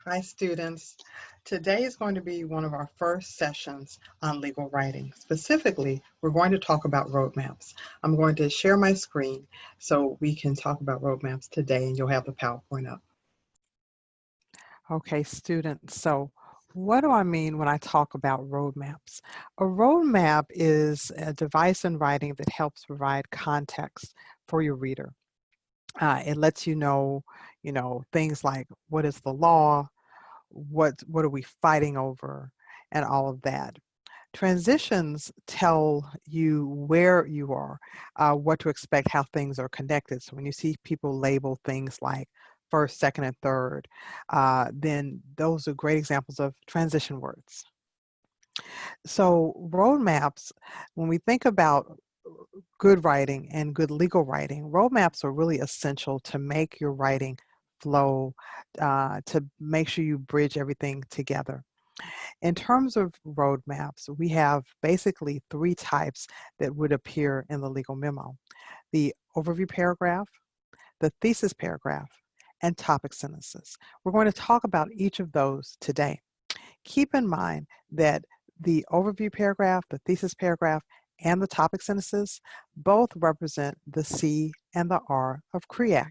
Hi, students. Today is going to be one of our first sessions on legal writing. Specifically, we're going to talk about roadmaps. I'm going to share my screen so we can talk about roadmaps today, and you'll have the PowerPoint up. Okay, students, so what do I mean when I talk about roadmaps? A roadmap is a device in writing that helps provide context for your reader. It lets things like what is the law, what are we fighting over, and all of that. Transitions tell you where you are, what to expect, how things are connected. So when you see people label things like first, second, and third, then those are great examples of transition words. So roadmaps, when we think about good writing and good legal writing, roadmaps are really essential to make your writing flow, to make sure you bridge everything together. In terms of roadmaps, we have basically three types that would appear in the legal memo: the overview paragraph, the thesis paragraph, and topic sentences. We're going to talk about each of those today. Keep in mind that the overview paragraph, the thesis paragraph, and the topic sentences both represent the C and the R of CREAC.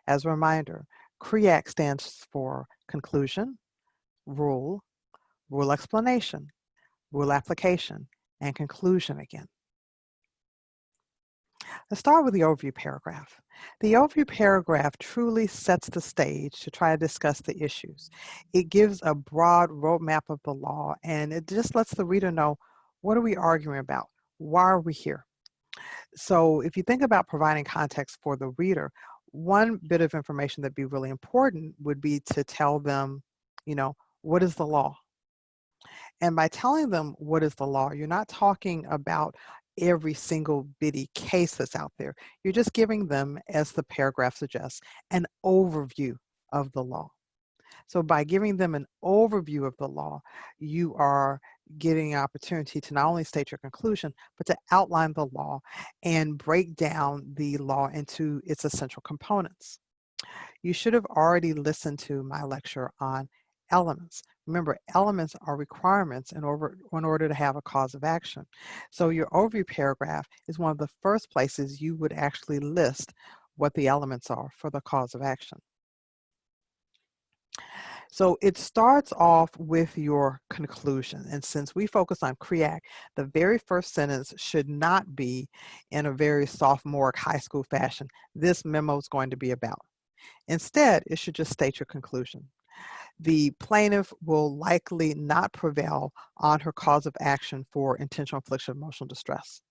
As a reminder, CREAC stands for conclusion, rule, rule explanation, rule application, and conclusion again. Let's start with the overview paragraph. The overview paragraph truly sets the stage to try to discuss the issues. It gives a broad roadmap of the law, and it just lets the reader know, what are we arguing about? Why are we here? So if you think about providing context for the reader, one bit of information that'd be really important would be to tell them, what is the law? And by telling them what is the law, you're not talking about every single bitty case that's out there. You're just giving them, as the paragraph suggests, an overview of the law. So by giving them an overview of the law, you are getting an opportunity to not only state your conclusion, but to outline the law and break down the law into its essential components. You should have already listened to my lecture on elements. Remember, elements are requirements in order to have a cause of action. So your overview paragraph is one of the first places you would actually list what the elements are for the cause of action. So it starts off with your conclusion. And since we focus on CREAC, the very first sentence should not be in a very sophomoric high school fashion. This memo is going to be about. Instead, it should just state your conclusion. The plaintiff will likely not prevail on her cause of action for intentional infliction of emotional distress.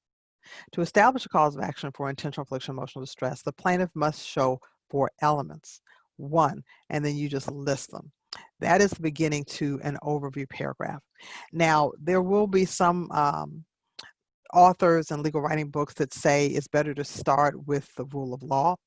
To establish a cause of action for intentional infliction of emotional distress, the plaintiff must show 4 elements. One, and then you just list them. That is the beginning to an overview paragraph. Now, there will be some authors and legal writing books that say it's better to start with the rule of law.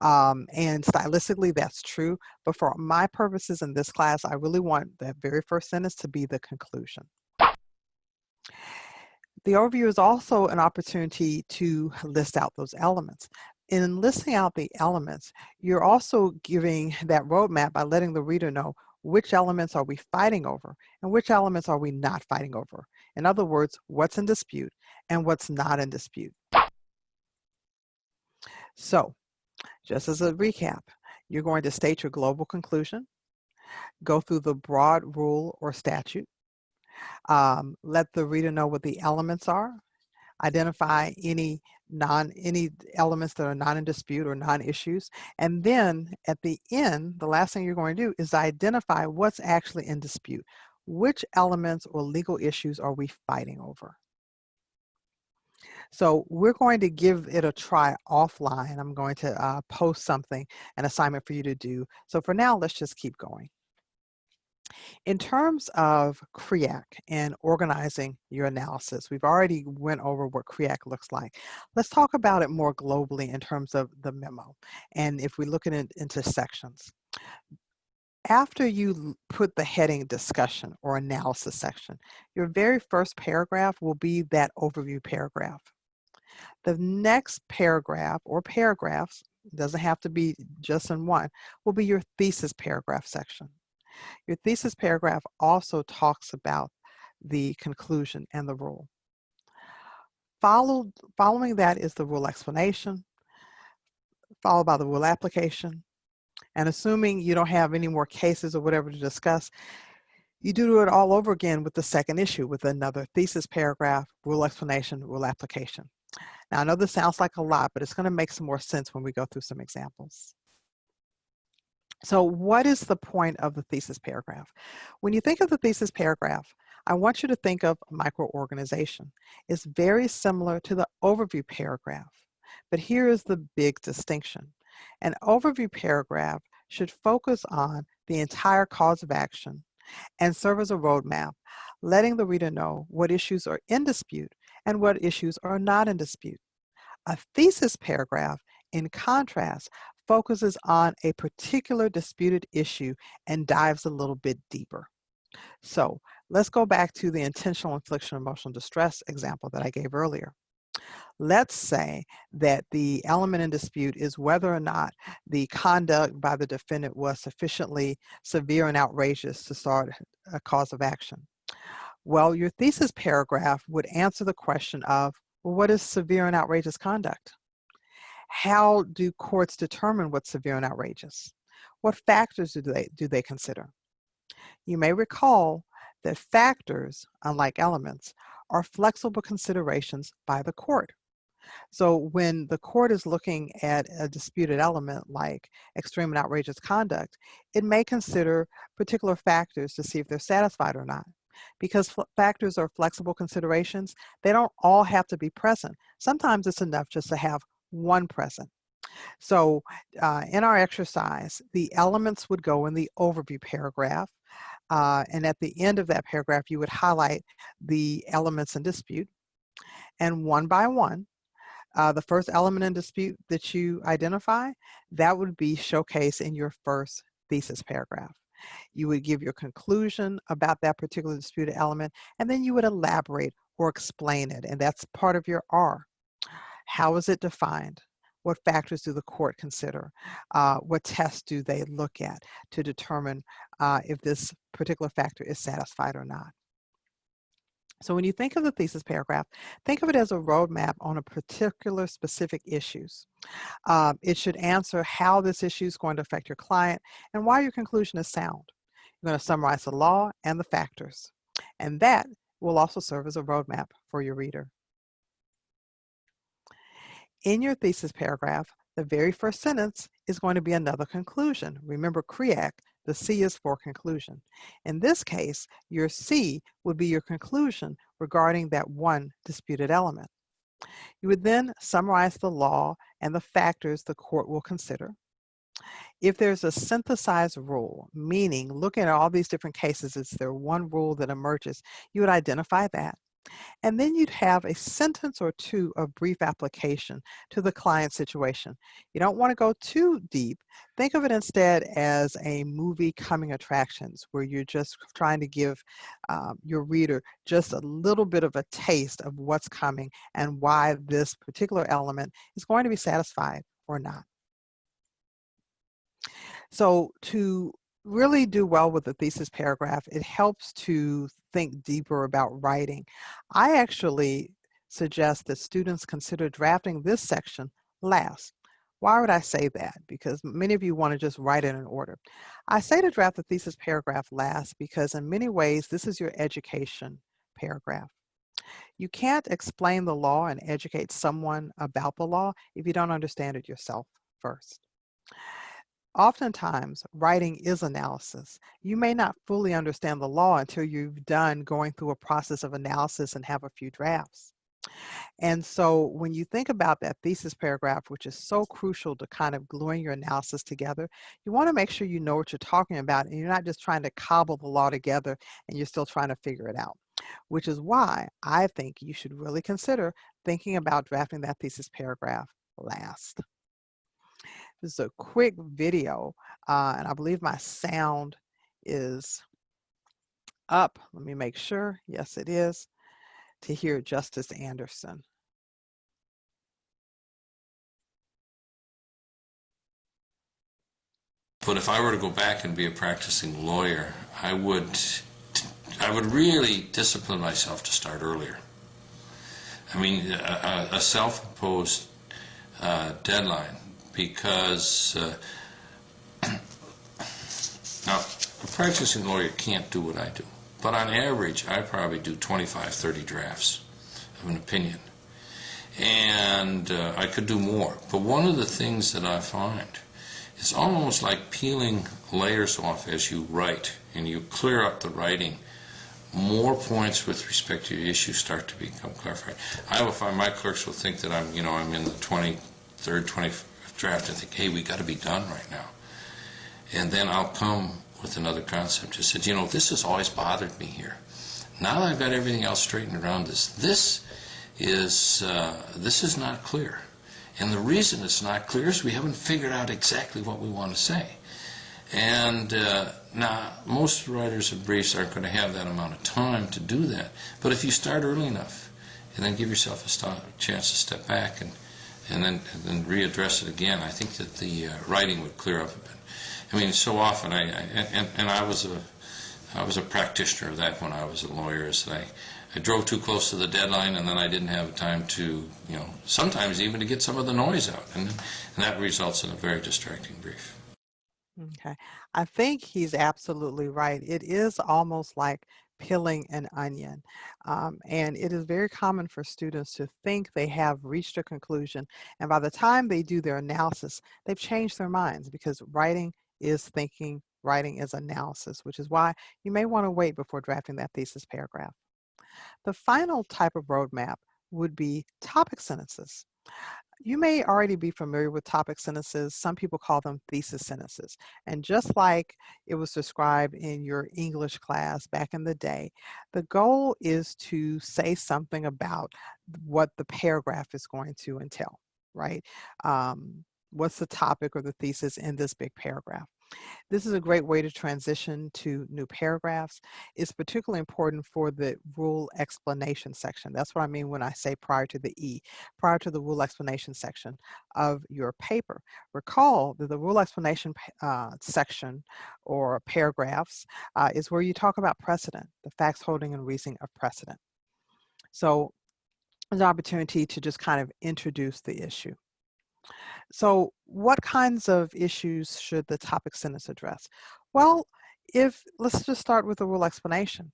And stylistically, that's true. But for my purposes in this class, I really want that very first sentence to be the conclusion. The overview is also an opportunity to list out those elements. In listing out the elements, you're also giving that roadmap by letting the reader know which elements are we fighting over and which elements are we not fighting over. In other words, what's in dispute and what's not in dispute. So, just as a recap, you're going to state your global conclusion, go through the broad rule or statute, let the reader know what the elements are, identify any elements that are not in dispute or non-issues, and then at the end, the last thing you're going to do is identify what's actually in dispute. Which elements or legal issues are we fighting over? So we're going to give it a try offline. I'm going to post something, an assignment for you to do. So for now, let's just keep going. In terms of CREAC and organizing your analysis, we've already went over what CREAC looks like. Let's talk about it more globally in terms of the memo. And if we look at it into sections. After you put the heading discussion or analysis section, your very first paragraph will be that overview paragraph. The next paragraph or paragraphs, doesn't have to be just in one, will be your thesis paragraph section. Your thesis paragraph also talks about the conclusion and the rule. Following that is the rule explanation, followed by the rule application. And assuming you don't have any more cases or whatever to discuss, you do it all over again with the second issue with another thesis paragraph, rule explanation, rule application. Now, I know this sounds like a lot, but it's going to make some more sense when we go through some examples. So what is the point of the thesis paragraph? When you think of the thesis paragraph, I want you to think of microorganization. It's very similar to the overview paragraph, but here is the big distinction. An overview paragraph should focus on the entire cause of action and serve as a roadmap, letting the reader know what issues are in dispute and what issues are not in dispute. A thesis paragraph, in contrast, focuses on a particular disputed issue and dives a little bit deeper. So let's go back to the intentional infliction of emotional distress example that I gave earlier. Let's say that the element in dispute is whether or not the conduct by the defendant was sufficiently severe and outrageous to start a cause of action. Well, your thesis paragraph would answer the question of, well, what is severe and outrageous conduct? How do courts determine what's severe and outrageous? What factors do they consider? You may recall that factors, unlike elements, are flexible considerations by the court. So when the court is looking at a disputed element like extreme and outrageous conduct, it may consider particular factors to see if they're satisfied or not. Because factors are flexible considerations, they don't all have to be present. Sometimes it's enough just to have one present. So in our exercise, the elements would go in the overview paragraph. And at the end of that paragraph, you would highlight the elements in dispute. And one by one, the first element in dispute that you identify, that would be showcased in your first thesis paragraph. You would give your conclusion about that particular disputed element, and then you would elaborate or explain it, and that's part of your R. How is it defined? What factors do the court consider? What tests do they look at to determine if this particular factor is satisfied or not? So when you think of the thesis paragraph, think of it as a roadmap on a particular specific issues. It should answer how this issue is going to affect your client and why your conclusion is sound. You're going to summarize the law and the factors, and that will also serve as a roadmap for your reader. In your thesis paragraph, the very first sentence is going to be another conclusion. Remember CREAC, the C is for conclusion. In this case, your C would be your conclusion regarding that one disputed element. You would then summarize the law and the factors the court will consider. If there's a synthesized rule, meaning looking at all these different cases, is there one rule that emerges, you would identify that. And then you'd have a sentence or two of brief application to the client situation. You don't want to go too deep. Think of it instead as a movie coming attractions where you're just trying to give your reader just a little bit of a taste of what's coming and why this particular element is going to be satisfied or not. So to really do well with the thesis paragraph, it helps to think deeper about writing. I actually suggest that students consider drafting this section last. Why would I say that? Because many of you want to just write it in order. I say to draft the thesis paragraph last because in many ways, this is your education paragraph. You can't explain the law and educate someone about the law if you don't understand it yourself first. Oftentimes, writing is analysis. You may not fully understand the law until you've done going through a process of analysis and have a few drafts. And so when you think about that thesis paragraph, which is so crucial to kind of gluing your analysis together, you want to make sure you know what you're talking about and you're not just trying to cobble the law together and you're still trying to figure it out, which is why I think you should really consider thinking about drafting that thesis paragraph last. This is a quick video, and I believe my sound is up. Let me make sure. Yes, it is. To hear Justice Anderson. But if I were to go back and be a practicing lawyer, I would really discipline myself to start earlier. I mean, a self-imposed deadline, because now a practicing lawyer can't do what I do, but on average I probably do 25, 30 drafts of an opinion, and I could do more. But one of the things that I find, it's almost like peeling layers off as you write, and you clear up the writing. More points with respect to your issues start to become clarified. I will find my clerks will think that I'm in the 23rd, 25th draft and think, hey, we got to be done right now. And then I'll come with another concept. Just said, this has always bothered me here. Now that I've got everything else straightened around this is not clear. And the reason it's not clear is we haven't figured out exactly what we want to say. And now, most writers of briefs aren't going to have that amount of time to do that. But if you start early enough and then give yourself a chance to step back and then readdress it again, I think that the writing would clear up a bit. I mean, so often, I was a practitioner of that when I was a lawyer, is that I drove too close to the deadline, and then I didn't have time to, sometimes even to get some of the noise out, and that results in a very distracting brief. Okay, I think he's absolutely right. It is almost like peeling an onion. And it is very common for students to think they have reached a conclusion, and by the time they do their analysis, they've changed their minds, because writing is thinking, writing is analysis, which is why you may want to wait before drafting that thesis paragraph. The final type of roadmap would be topic sentences. You may already be familiar with topic sentences. Some people call them thesis sentences. And just like it was described in your English class back in the day, the goal is to say something about what the paragraph is going to entail, right? What's the topic or the thesis in this big paragraph? This is a great way to transition to new paragraphs. It's particularly important for the rule explanation section. That's what I mean when I say prior to the E, prior to the rule explanation section of your paper. Recall that the rule explanation section or paragraphs is where you talk about precedent, the facts, holding, and reasoning of precedent. So there's an opportunity to just kind of introduce the issue. So what kinds of issues should the topic sentence address? Well, let's just start with the rule explanation.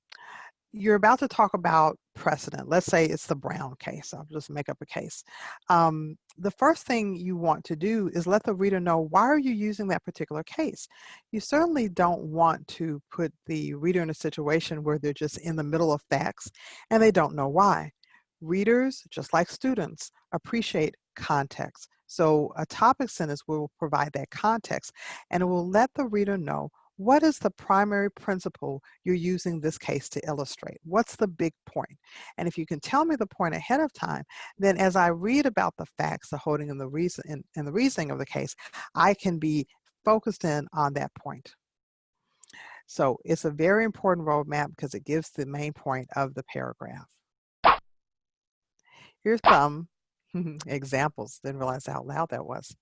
You're about to talk about precedent. Let's say it's the Brown case. I'll just make up a case. The first thing you want to do is let the reader know, why are you using that particular case? You certainly don't want to put the reader in a situation where they're just in the middle of facts and they don't know why. Readers, just like students, appreciate context. So a topic sentence will provide that context, and it will let the reader know, what is the primary principle you're using this case to illustrate? What's the big point? And if you can tell me the point ahead of time, then as I read about the facts, the holding, and the reason and the reasoning of the case, I can be focused in on that point. So it's a very important roadmap because it gives the main point of the paragraph. Here's some examples. Didn't realize how loud that was.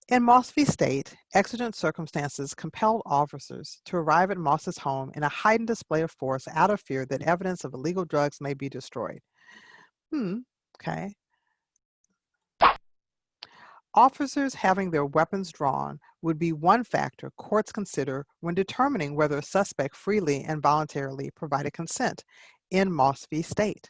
In Moss v. State, exigent circumstances compelled officers to arrive at Moss's home in a heightened display of force out of fear that evidence of illegal drugs may be destroyed. Okay. Officers having their weapons drawn would be one factor courts consider when determining whether a suspect freely and voluntarily provided consent in Moss v. State.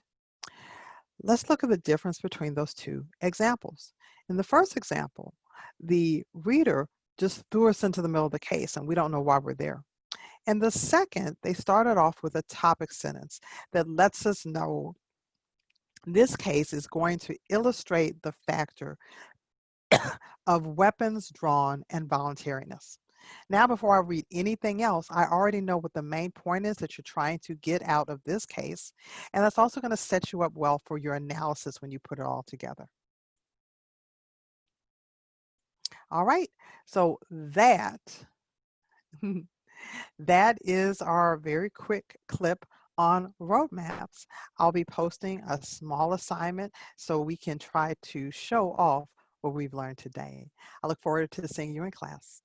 Let's look at the difference between those two examples. In the first example, the reader just threw us into the middle of the case and we don't know why we're there. And the second, they started off with a topic sentence that lets us know this case is going to illustrate the factor of weapons drawn and voluntariness. Now, before I read anything else, I already know what the main point is that you're trying to get out of this case. And that's also going to set you up well for your analysis when you put it all together. All right, so that is our very quick clip on roadmaps. I'll be posting a small assignment so we can try to show off what we've learned today. I look forward to seeing you in class.